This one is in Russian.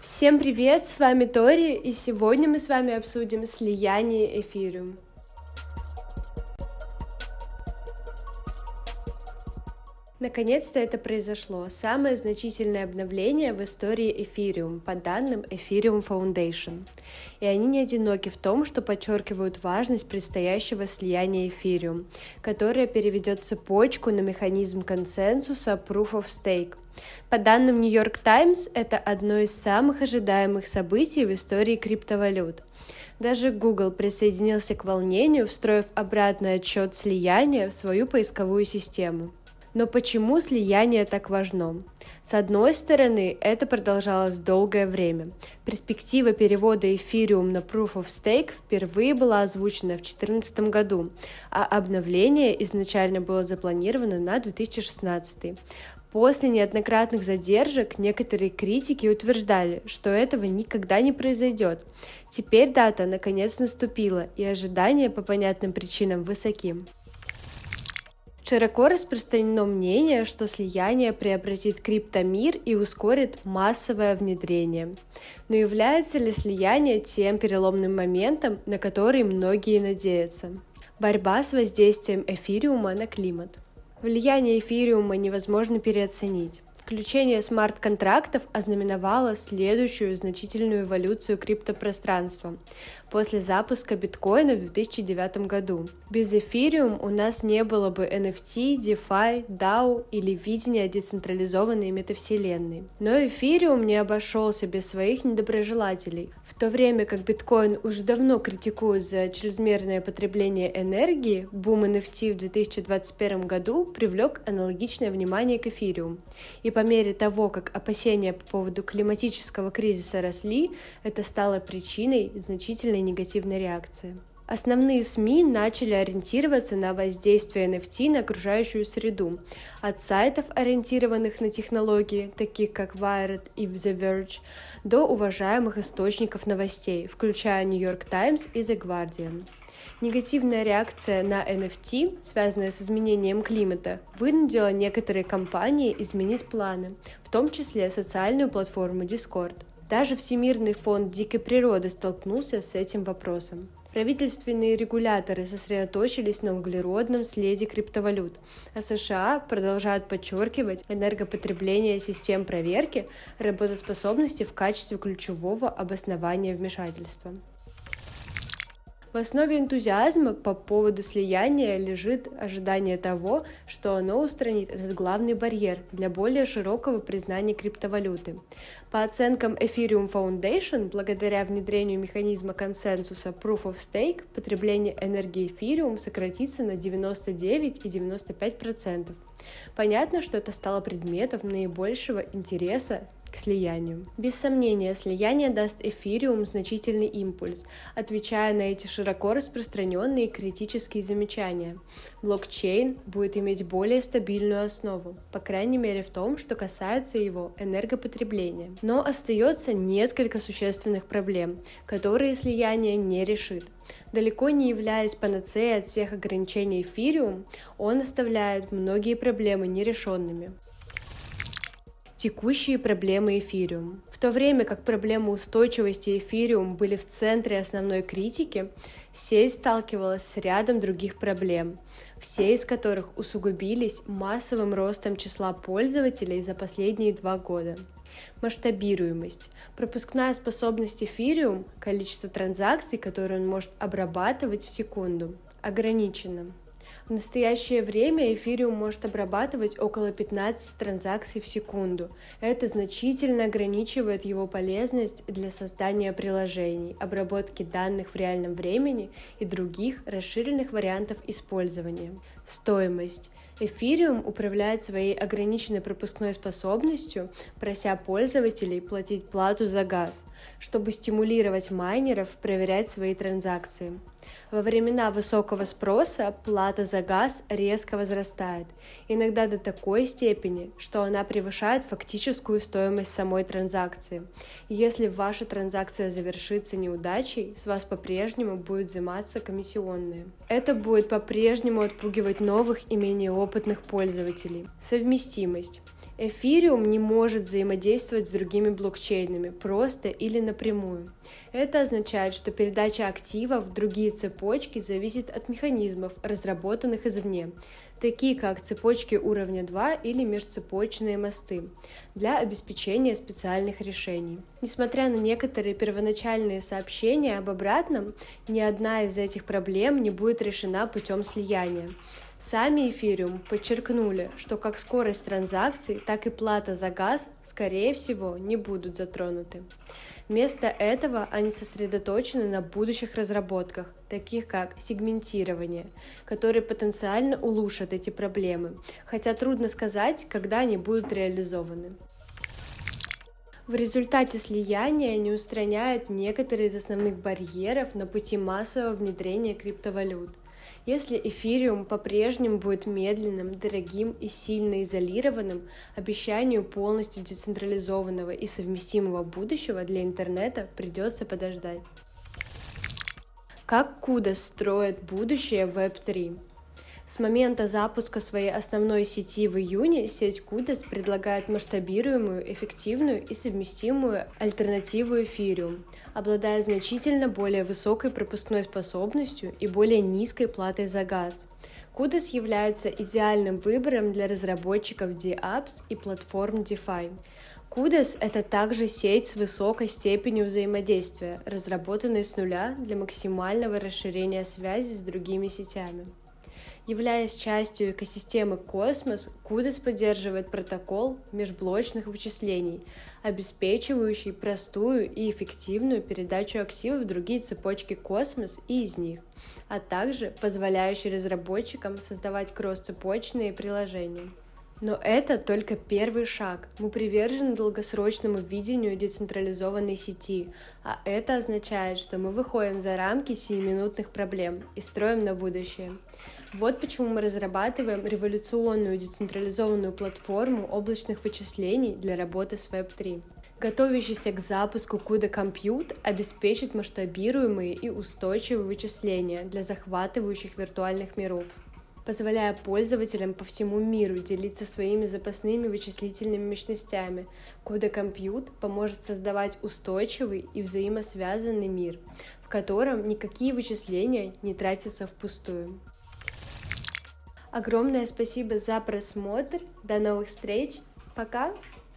Всем привет, с вами Тори, и сегодня мы с вами обсудим слияние эфириум. Наконец-то это произошло, самое значительное обновление в истории эфириум, по данным Ethereum Foundation. И они не одиноки в том, что подчеркивают важность предстоящего слияния эфириум, которое переведет цепочку на механизм консенсуса Proof of Stake. По данным New York Times, это одно из самых ожидаемых событий в истории криптовалют. Даже Google присоединился к волнению, встроив обратный отсчет слияния в свою поисковую систему. Но почему слияние так важно? С одной стороны, это продолжалось долгое время. Перспектива перевода эфириум на Proof of Stake впервые была озвучена в 2014 году, а обновление изначально было запланировано на 2016. После неоднократных задержек некоторые критики утверждали, что этого никогда не произойдет. Теперь дата наконец наступила, и ожидания по понятным причинам высоки. Широко распространено мнение, что слияние преобразит криптомир и ускорит массовое внедрение. Но является ли слияние тем переломным моментом, на который многие надеются? Борьба с воздействием эфириума на климат. Влияние эфириума невозможно переоценить. Включение смарт-контрактов ознаменовало следующую значительную эволюцию криптопространства после запуска биткоина в 2009 году. Без эфириум у нас не было бы NFT, DeFi, DAO или видения децентрализованной метавселенной. Но эфириум не обошелся без своих недоброжелателей. В то время как биткоин уже давно критикуют за чрезмерное потребление энергии, бум NFT в 2021 году привлек аналогичное внимание к эфириум. И по мере того, как опасения по поводу климатического кризиса росли, это стало причиной значительной негативной реакции. Основные СМИ начали ориентироваться на воздействие NFT на окружающую среду, от сайтов, ориентированных на технологии, таких как Wired и The Verge, до уважаемых источников новостей, включая New York Times и The Guardian. Негативная реакция на NFT, связанная с изменением климата, вынудила некоторые компании изменить планы, в том числе социальную платформу Discord. Даже Всемирный фонд дикой природы столкнулся с этим вопросом. Правительственные регуляторы сосредоточились на углеродном следе криптовалют, а США продолжают подчеркивать энергопотребление систем проверки работоспособности в качестве ключевого обоснования вмешательства. В основе энтузиазма по поводу слияния лежит ожидание того, что оно устранит этот главный барьер для более широкого признания криптовалюты. По оценкам Ethereum Foundation, благодаря внедрению механизма консенсуса Proof of Stake, потребление энергии эфириум сократится на 99,95%. Понятно, что это стало предметом наибольшего интереса к слиянию. Без сомнения, слияние даст эфириум значительный импульс, отвечая на эти широко распространенные критические замечания. Блокчейн будет иметь более стабильную основу, по крайней мере в том, что касается его энергопотребления. Но остается несколько существенных проблем, которые слияние не решит. Далеко не являясь панацеей от всех ограничений эфириум, он оставляет многие проблемы нерешенными. Текущие проблемы эфириум. В то время как проблемы устойчивости эфириум были в центре основной критики, сеть сталкивалась с рядом других проблем, все из которых усугубились массовым ростом числа пользователей за последние 2 года. Масштабируемость. Пропускная способность эфириум, количество транзакций, которые он может обрабатывать в секунду, ограничено. В настоящее время эфириум может обрабатывать около 15 транзакций в секунду. Это значительно ограничивает его полезность для создания приложений, обработки данных в реальном времени и других расширенных вариантов использования. Стоимость. Эфириум управляет своей ограниченной пропускной способностью, прося пользователей платить плату за газ, чтобы стимулировать майнеров проверять свои транзакции. Во времена высокого спроса плата за газ резко возрастает, иногда до такой степени, что она превышает фактическую стоимость самой транзакции. И если ваша транзакция завершится неудачей, с вас по-прежнему будет взиматься комиссионные. Это будет по-прежнему отпугивать новых и менее опытных пользователей. Совместимость. Эфириум не может взаимодействовать с другими блокчейнами просто или напрямую. Это означает, что передача активов в другие цепочки зависит от механизмов, разработанных извне, такие как цепочки уровня 2 или межцепочные мосты, для обеспечения специальных решений. Несмотря на некоторые первоначальные сообщения об обратном, ни одна из этих проблем не будет решена путем слияния. Сами Эфириум подчеркнули, что как скорость транзакций, так и плата за газ, скорее всего, не будут затронуты. Вместо этого они сосредоточены на будущих разработках, таких как сегментирование, которые потенциально улучшат эти проблемы, хотя трудно сказать, когда они будут реализованы. В результате слияния они устраняют некоторые из основных барьеров на пути массового внедрения криптовалют. Если эфириум по-прежнему будет медленным, дорогим и сильно изолированным, обещанию полностью децентрализованного и совместимого будущего для интернета придется подождать. Как Kudos строит будущее Web3? С момента запуска своей основной сети в июне сеть Kudos предлагает масштабируемую, эффективную и совместимую альтернативу эфириум, обладая значительно более высокой пропускной способностью и более низкой платой за газ. Kudos является идеальным выбором для разработчиков DApps и платформ DeFi. Kudos — это также сеть с высокой степенью взаимодействия, разработанная с нуля для максимального расширения связи с другими сетями. Являясь частью экосистемы Cosmos, Kudos поддерживает протокол межблочных вычислений, обеспечивающий простую и эффективную передачу активов в другие цепочки Cosmos и из них, а также позволяющий разработчикам создавать кросс-цепочные приложения. Но это только первый шаг. Мы привержены долгосрочному видению децентрализованной сети, а это означает, что мы выходим за рамки сиюминутных проблем и строим на будущее. Вот почему мы разрабатываем революционную децентрализованную платформу облачных вычислений для работы с Web3. Готовящийся к запуску CUDA Compute обеспечит масштабируемые и устойчивые вычисления для захватывающих виртуальных миров, позволяя пользователям по всему миру делиться своими запасными вычислительными мощностями. CUDA Compute поможет создавать устойчивый и взаимосвязанный мир, в котором никакие вычисления не тратятся впустую. Огромное спасибо за просмотр. До новых встреч. Пока!